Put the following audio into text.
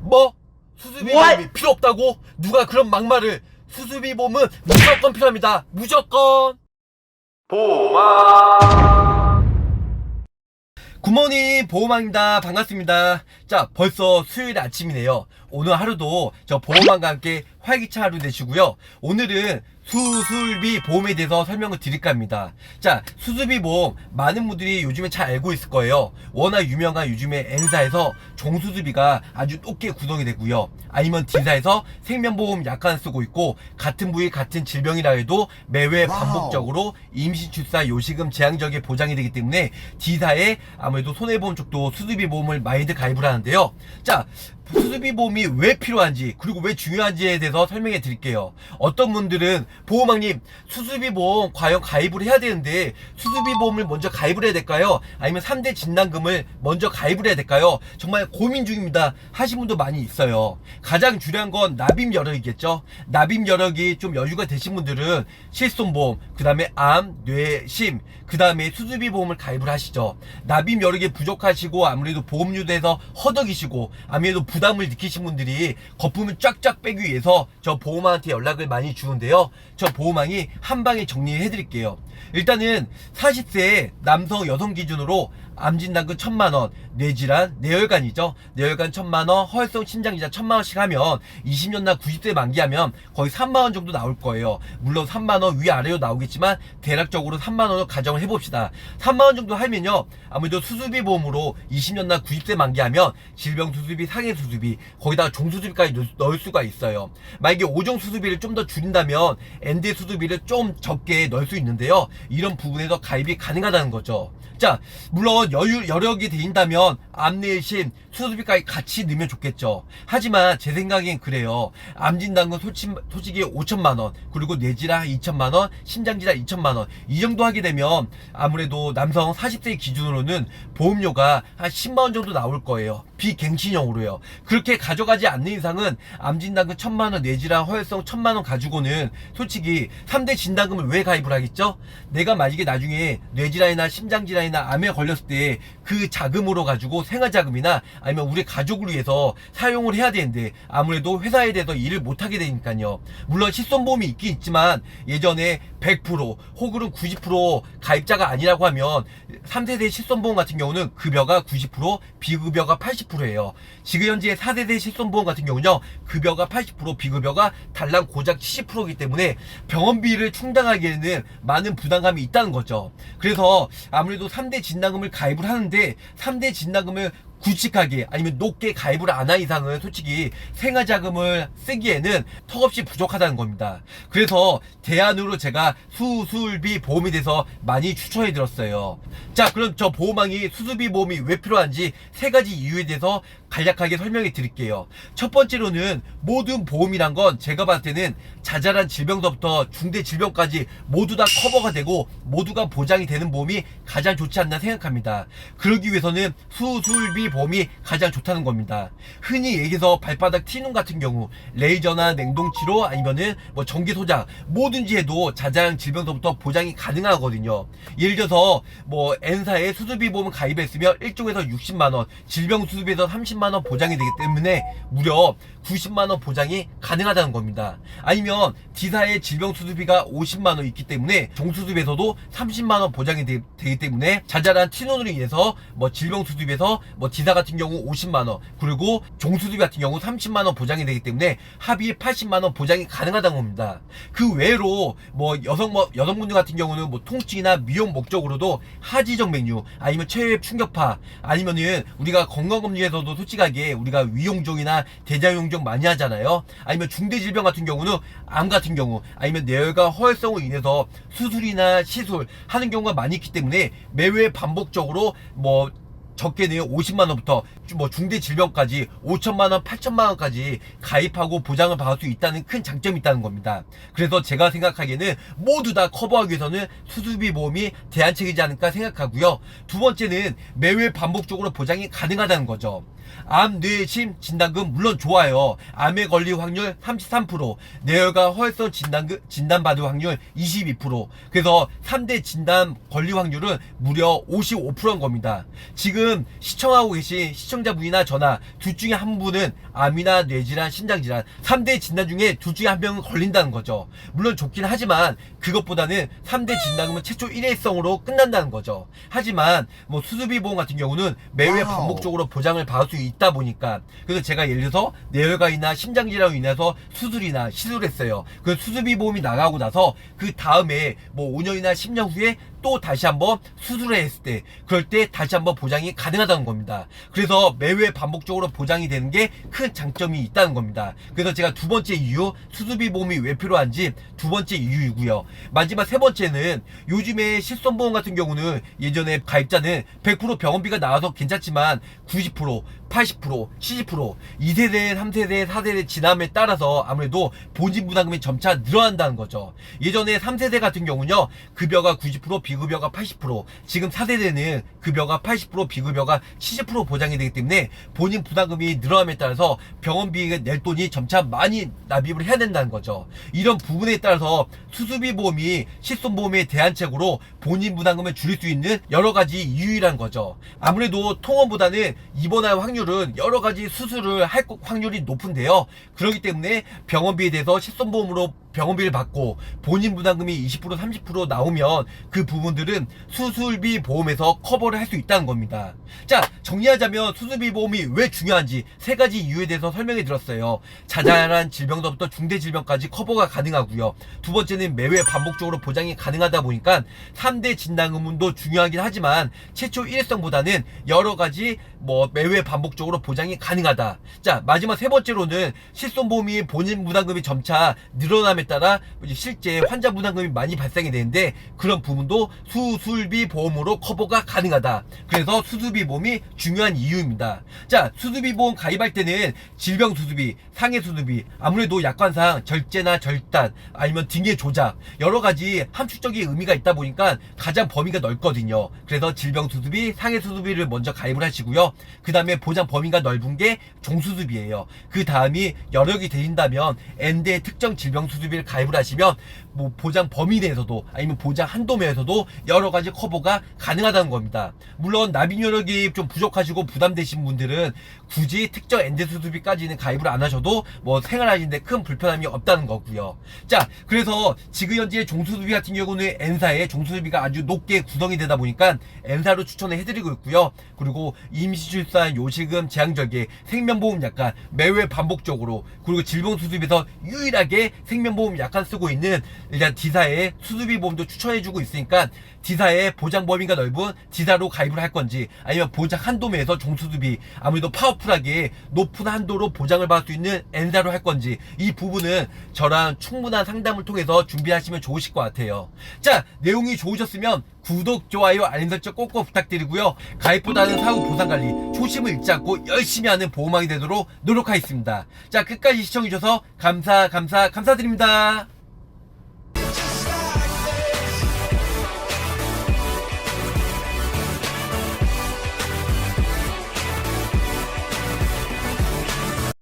뭐? 수수비 보험이 필요 없다고? 누가 그런 막말을? 수수비 보험은 무조건 필요합니다. 무조건. 굿모닝 보험왕입니다. 반갑습니다. 자, 벌써 수요일 아침이네요. 오늘 하루도 저 보험왕과 함께 활기찬 하루 되시고요. 오늘은 수술비 보험에 대해서 설명을 드릴까 합니다. 자, 수술비 보험 많은 분들이 요즘에 잘 알고 있을 거예요. 워낙 유명한 요즘에 N사에서 종수술비가 아주 높게 구성이 되고요. 아니면 D사에서 생명보험 약관 쓰고 있고, 같은 부위 같은 질병이라 해도 매회 반복적으로 임신 출산 요식금 제한적에 보장이 되기 때문에 D사에 아무래도 손해보험 쪽도 수술비 보험을 많이들 가입을 하는데요. 자, 수술비 보험이 왜 필요한지, 그리고 왜 중요한지에 대해서 설명해 드릴게요. 어떤 분들은 보험왕님, 수술비 보험 과연 가입을 해야 되는데 수술비 보험을 먼저 가입을 해야 될까요? 아니면 3대 진단금을 먼저 가입을 해야 될까요? 정말 고민 중입니다 하신 분도 많이 있어요. 가장 중요한 건 납입 여력이겠죠. 납입 여력이 좀 여유가 되신 분들은 실손보험, 그 다음에 암, 뇌, 심, 그 다음에 수술비 보험을 가입을 하시죠. 납입 여력이 부족하시고 아무래도 보험료에서 허덕이시고 아무래도 부담을 느끼신 분들이 거품을 쫙쫙 빼기 위해서 저 보험왕한테 연락을 많이 주는데요. 저 보험왕이 한방에 정리해 드릴게요. 일단은 40세 남성 여성 기준으로 암진단금 1000만원, 뇌질환, 뇌혈관이죠. 뇌혈관 1000만원, 허혈성 심장질환 1000만원씩 하면 20년 나 90세 만기하면 거의 3만원 정도 나올 거예요. 물론 3만원 위아래로 나오겠지만 대략적으로 3만원을 가정을 해봅시다. 3만원 정도 하면요, 아무래도 수술비 보험으로 20년 나 90세 만기하면 질병 수술비, 상해 수술비, 거기다가 종수술비까지 넣을 수가 있어요. 만약에 5종 수술비를 좀 더 줄인다면 엔드 수술비를 좀 적게 넣을 수 있는데요. 이런 부분에서 가입이 가능하다는 거죠. 자, 물론 여력이 되신다면 암내심, 수술비까지 같이 넣으면 좋겠죠. 하지만 제 생각엔 그래요. 암진단금 솔직히 5천만원, 그리고 뇌질환 2천만원, 심장질환 2천만원, 이 정도 하게 되면 아무래도 남성 40세 기준으로는 보험료가 한 10만원 정도 나올 거예요. 비갱신형으로요. 그렇게 가져가지 않는 이상은 암진단금 1000만원, 뇌질환, 허혈성 1000만원 가지고는 솔직히 3대 진단금을 왜 가입을 하겠죠? 내가 만약에 나중에 뇌질환이나 심장질환이나 암에 걸렸을 때 그 자금으로 가지고 생활자금이나 아니면 우리 가족을 위해서 사용을 해야 되는데 아무래도 회사에 대해서 일을 못하게 되니까요. 물론 실손보험이 있긴 있지만 예전에 100% 혹은 90% 가입자가 아니라고 하면 3세대 실손보험 같은 경우는 급여가 90%, 비급여가 80%예요. 지금 현재 4세대 실손보험 같은 경우는요, 급여가 80%, 비급여가 달랑 고작 70%이기 때문에 병원비를 충당하기에는 많은 부담감이 있다는 거죠. 그래서 아무래도 3대 진단금을 가입을 하는데 3대 진단금을 굵직하게 아니면 높게 가입을 안 한 이상은 솔직히 생활자금을 쓰기에는 턱없이 부족하다는 겁니다. 그래서 대안으로 제가 수술비 보험에 대해서 많이 추천해 드렸어요. 자, 그럼 저 보험왕이 수술비 보험이 왜 필요한지 세 가지 이유에 대해서 간략하게 설명해 드릴게요. 첫 번째로는 모든 보험이란 건 제가 봤을 때는 자잘한 질병서부터 중대 질병까지 모두 다 커버가 되고 모두가 보장이 되는 보험이 가장 좋지 않나 생각합니다. 그러기 위해서는 수술비 보험이 가장 좋다는 겁니다. 흔히 얘기해서 발바닥 티눈 같은 경우 레이저나 냉동치료 아니면은 뭐 전기 소장 뭐든지 해도 자잘한 질병서부터 보장이 가능하거든요. 예를 들어서 뭐 N사에 수술비 보험 가입했으면 1종에서 60만원, 질병 수술비에서 30만원 보장이 되기 때문에 무려 90만원 보장이 가능하다는 겁니다. 아니면 D사의 질병 수술비가 50만원 있기 때문에 종수술비에서도 30만원 보장이 되기 때문에 자잘한 티눈으로 인해서 뭐 질병 수술비에서 뭐 D사 같은 경우 50만원, 그리고 종수술비 같은 경우 30만원 보장이 되기 때문에 합의 80만원 보장이 가능하다는 겁니다. 그 외로 뭐 여성분들 같은 경우는 뭐 통증이나 미용 목적으로도 하지정 맥류 아니면 체외 충격파 아니면은 우리가 건강검진에서도 솔직하게 우리가 위용종이나 대장용종 많이 하잖아요. 아니면 중대질병 같은 경우는 암 같은 경우 아니면 뇌혈관 허혈성으로 인해서 수술이나 시술 하는 경우가 많이 있기 때문에 매회 반복적으로 뭐 적게는 50만원부터 뭐 중대 질병까지 5천만원, 8천만원까지 가입하고 보장을 받을 수 있다는 큰 장점이 있다는 겁니다. 그래서 제가 생각하기에는 모두 다 커버하기 위해서는 수술비 보험이 대안책이지 않을까 생각하고요. 두 번째는 매회 반복적으로 보장이 가능하다는 거죠. 암, 뇌, 심 진단금 물론 좋아요. 암에 걸릴 확률 33%, 뇌혈관 허혈성 진단받을 확률 22%. 그래서 3대 진단 걸릴 확률은 무려 55%인 겁니다. 지금 시청하고 계신 시청자분이나 저나 둘 중에 한 분은 암이나 뇌질환, 심장질환 3대 진단 중에 둘 중에 한 명은 걸린다는 거죠. 물론 좋긴 하지만 그것보다는 3대 진단금은 최초 일회성으로 끝난다는 거죠. 하지만 뭐 수술비 보험 같은 경우는 매회 반복적으로 보장을 받을 수 있다 보니까, 그래서 제가 예를 들어서 뇌혈관이나 심장질환으로 인해서 수술이나 시술을 했어요. 그 수술비 보험이 나가고 나서 그 다음에 뭐 5년이나 10년 후에 또 다시 한번 수술을 했을 때, 그럴 때 다시 한번 보장이 가능하다는 겁니다. 그래서 매회 반복적으로 보장이 되는 게 큰 장점이 있다는 겁니다. 그래서 제가 두 번째 이유, 수술비 보험이 왜 필요한지 두 번째 이유이고요. 마지막 세 번째는 요즘에 실손보험 같은 경우는 예전에 가입자는 100% 병원비가 나와서 괜찮지만 90%, 80%, 70%, 2세대, 3세대, 4세대 지남에 따라서 아무래도 본진 부담금이 점차 늘어난다는 거죠. 예전에 3세대 같은 경우는요, 급여가 90%, 비급여가 80%, 지금 4세대는 급여가 80%, 비급여가 70% 보장이 되기 때문에 본인 부담금이 늘어남에 따라서 병원비에 낼 돈이 점차 많이 납입을 해야 된다는 거죠. 이런 부분에 따라서 수술비 보험이 실손보험의 대안책으로 본인 부담금을 줄일 수 있는 여러 가지 이유라는 거죠. 아무래도 통원보다는 입원할 확률은 여러 가지 수술을 할 확률이 높은데요. 그렇기 때문에 병원비에 대해서 실손보험으로 병원비를 받고 본인 부담금이 20% 30% 나오면 그 부분들은 수술비 보험에서 커버를 할 수 있다는 겁니다. 자, 정리하자면 수술비 보험이 왜 중요한지 세 가지 이유에 대해서 설명해 드렸어요. 자잘한 질병부터 중대 질병까지 커버가 가능하고요. 두 번째는 매회 반복적으로 보장이 가능하다 보니까 3대 진단금도 중요하긴 하지만 최초 일회성보다는 여러 가지 뭐 매회 반복적으로 보장이 가능하다. 자, 마지막 세 번째로는 실손보험이 본인 부담금이 점차 늘어남에 따라 실제 환자 부담금이 많이 발생이 되는데 그런 부분도 수술비 보험으로 커버가 가능하다. 그래서 수술비 보험이 중요한 이유입니다. 자, 수술비 보험 가입할 때는 질병 수술비, 상해 수술비, 아무래도 약관상 절제나 절단 아니면 등의 조작 여러 가지 함축적인 의미가 있다 보니까 가장 범위가 넓거든요. 그래서 질병 수술비, 상해 수술비를 먼저 가입을 하시고요. 그 다음에 보장 범위가 넓은 게 종수술비예요. 그 다음이 여력이 되신다면 N대 특정 질병 수술비를 가입을 하시면 뭐 보장 범위 내에서도 아니면 보장 한도 내에서도 여러 가지 커버가 가능하다는 겁니다. 물론 납입 여력이 좀 부족하시고 부담되신 분들은 굳이 특정 N대 수술비까지는 가입을 안 하셔도 뭐 생활하시는데 큰 불편함이 없다는 거고요. 자, 그래서 지금 현재 종수술비 같은 경우는 N사의 종수술비가 아주 높게 구성이 되다 보니까 N사로 추천을 해드리고 있고요. 그리고 임시출산, 요실금, 제한절개, 생명보험 약관 매회 반복적으로, 그리고 질병수술비에서 유일하게 생명보험 약관 쓰고 있는 일단 D사의 수술비 보험도 추천해주고 있으니까 D사의 보장 범위가 넓은 D사로 가입을 할 건지 아니면 보장 한도면에서 종수술비 아무래도 파워풀하게 높은 한도로 보장을 받을 수 있는 N사로 할 건지 이 부분은 저랑 충분한 상담을 통해서 준비하시면 좋으실 것 같아요. 자, 내용이 좋으셨으면 구독, 좋아요, 알림 설정 꼭꼭 부탁드리고요. 가입보다는 사후 보상관리, 초심을 잃지 않고 열심히 하는 보험왕이 되도록 노력하겠습니다. 자, 끝까지 시청해주셔서 감사드립니다.